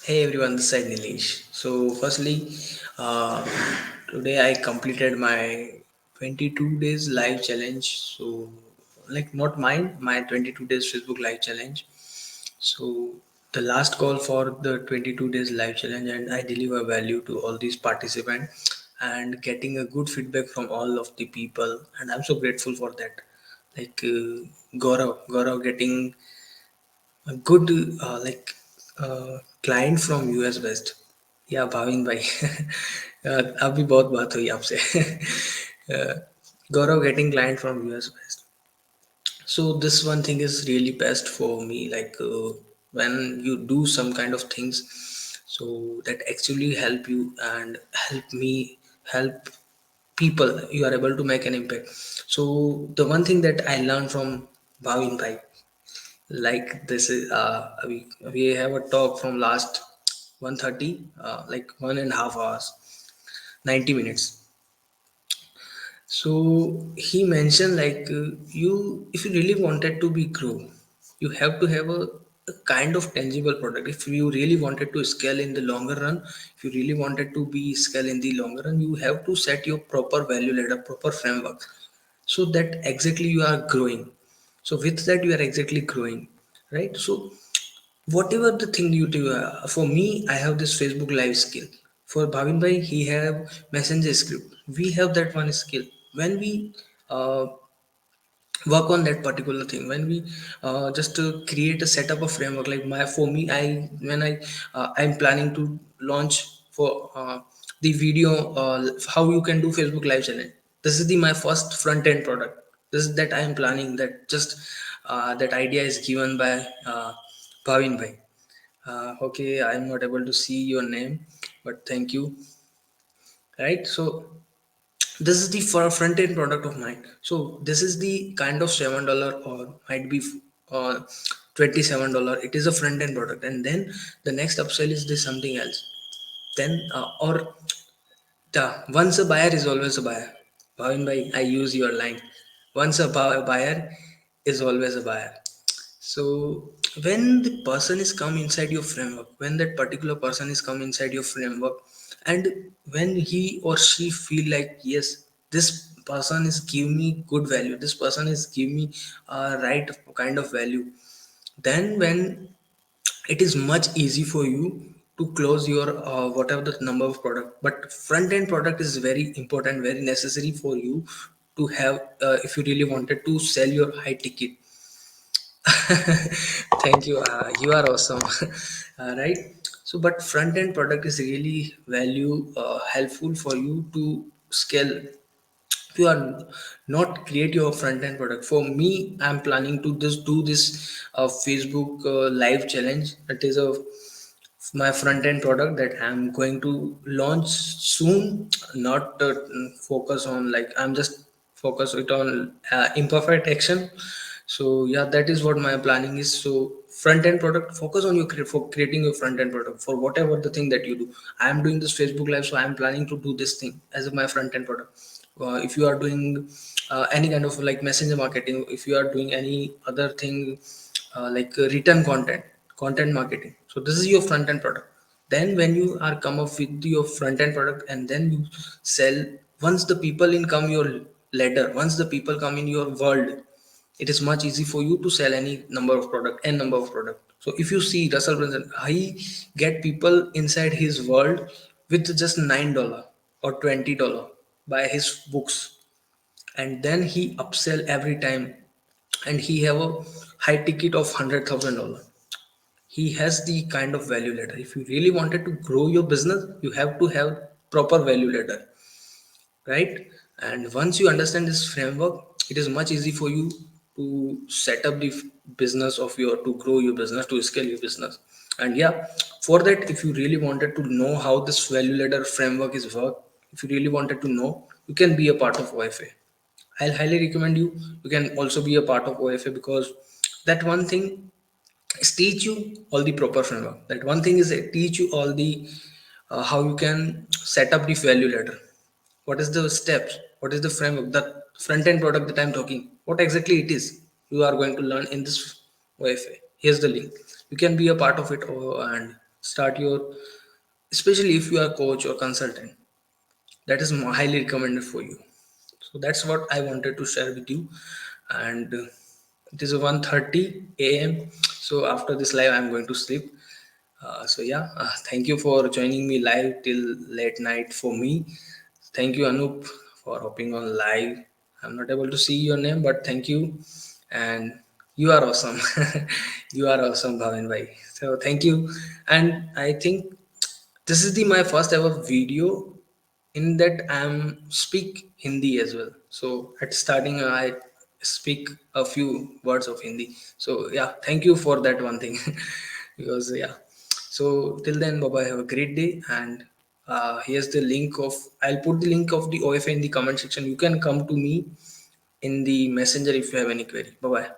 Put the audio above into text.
Hey everyone, this is Nilesh. So, firstly, uh, today I completed my 22 days live challenge. So, like not mine, my 22 days Facebook live challenge. So, the last call for the 22 days live challenge, and I deliver value to all these participants and getting a good feedback from all of the people, and I'm so grateful for that. Like Gaurav getting a good client from US West. या भाविन भाई अभी बहुत बात हुई आपसे Gaurav getting client from US west. So this one thing is really best for me, like when you do some kind of things so that actually help you and help me help people, you are able to make an impact. So the one thing that I learned from Bhavin bhai, like this is we have a talk from last 130 like 1.5 hours, 90 minutes. So he mentioned like you, if you really wanted to be grow, you have to have a kind of tangible product. If you really wanted to scale in the longer run, if you really wanted to be scale in the longer run, you have to set your proper value ladder, proper framework, so that exactly you are growing. So with that you are exactly growing, right? So whatever the thing you do, for me I have this Facebook live skill. For Bhavin bhai, he have messenger script. We have that one skill. When we uh, work on that particular thing, when we just create a setup of framework, like my for me, I when I'm planning to launch for the video, how you can do Facebook live challenge. This is the my first front end product. This is that I am planning, that just that idea is given by Bhavin bhai. Okay, I'm not able to see your name, but thank you. Right, so this is the front end product of mine. So this is the kind of $7 or might be $27. It is a front end product, and then the next upsell is this something else. Then or the once a buyer is always a buyer. Bhavin bhai, I use your line. Once a buyer is always a buyer. So when the person is come inside your framework, when that particular person is come inside your framework, and when he or she feel like yes, this person is give me good value, this person is give me right kind of value, then when it is much easy for you to close your whatever the number of product. But front end product is very important, very necessary for you to have if you really wanted to sell your high ticket. Thank you. You are awesome. Right. So, but front end product is really value helpful for you to scale. If you are not create your front end product, for me, I'm planning to just do this Facebook live challenge. That is a my front end product that I'm going to launch soon. Not focus on, like I'm just focus it on imperfect action. So yeah, that is what my planning is. So front end product, focus on your for creating your front end product for whatever the thing that you do. I am doing this Facebook live, so I am planning to do this thing as my front end product. If you are doing any kind of like messenger marketing, if you are doing any other thing like written content marketing, so this is your front end product. Then when you are come up with your front end product, and then you sell, once the people in come your ladder, once the people come in your world, it is much easy for you to sell any number of product and number of product. So if you see Russell Brunson, he get people inside his world with just $9 or $20 by his books, and then he upsell every time, and he have a high ticket of $100,000. He has the kind of value ladder. If you really wanted to grow your business, you have to have proper value ladder, right? And once you understand this framework, it is much easy for you to set up the business of your, to grow your business, to scale your business. And yeah, for that, if you really wanted to know how this value ladder framework is work, if you really wanted to know, you can be a part of OFA. I'll highly recommend you. You can also be a part of OFA, because that one thing is teach you all the proper framework. That one thing is teach you all the how you can set up the value ladder. What is the steps? What is the framework? The front end product that I'm talking. What exactly it is? You are going to learn in this OFA. Here's the link. You can be a part of it, and start your, especially if you are coach or consultant, that is highly recommended for you. So that's what I wanted to share with you. And it is 1:30 a.m, so after this live I'm going to sleep. So yeah, thank you for joining me live till late night for me. Thank you, Anup, for hopping on live. I'm not able to see your name, but thank you. And you are awesome. You are awesome, Bhavin bhai. So thank you. And I think this is the my first ever video in that I'm speak Hindi as well. So at starting I speak a few words of Hindi. So yeah, thank you for that one thing. Because yeah, so till then, bye bye, have a great day. And here's the link of, I'll put the link of the OFA in the comment section. You can come to me in the messenger if you have any query. Bye bye.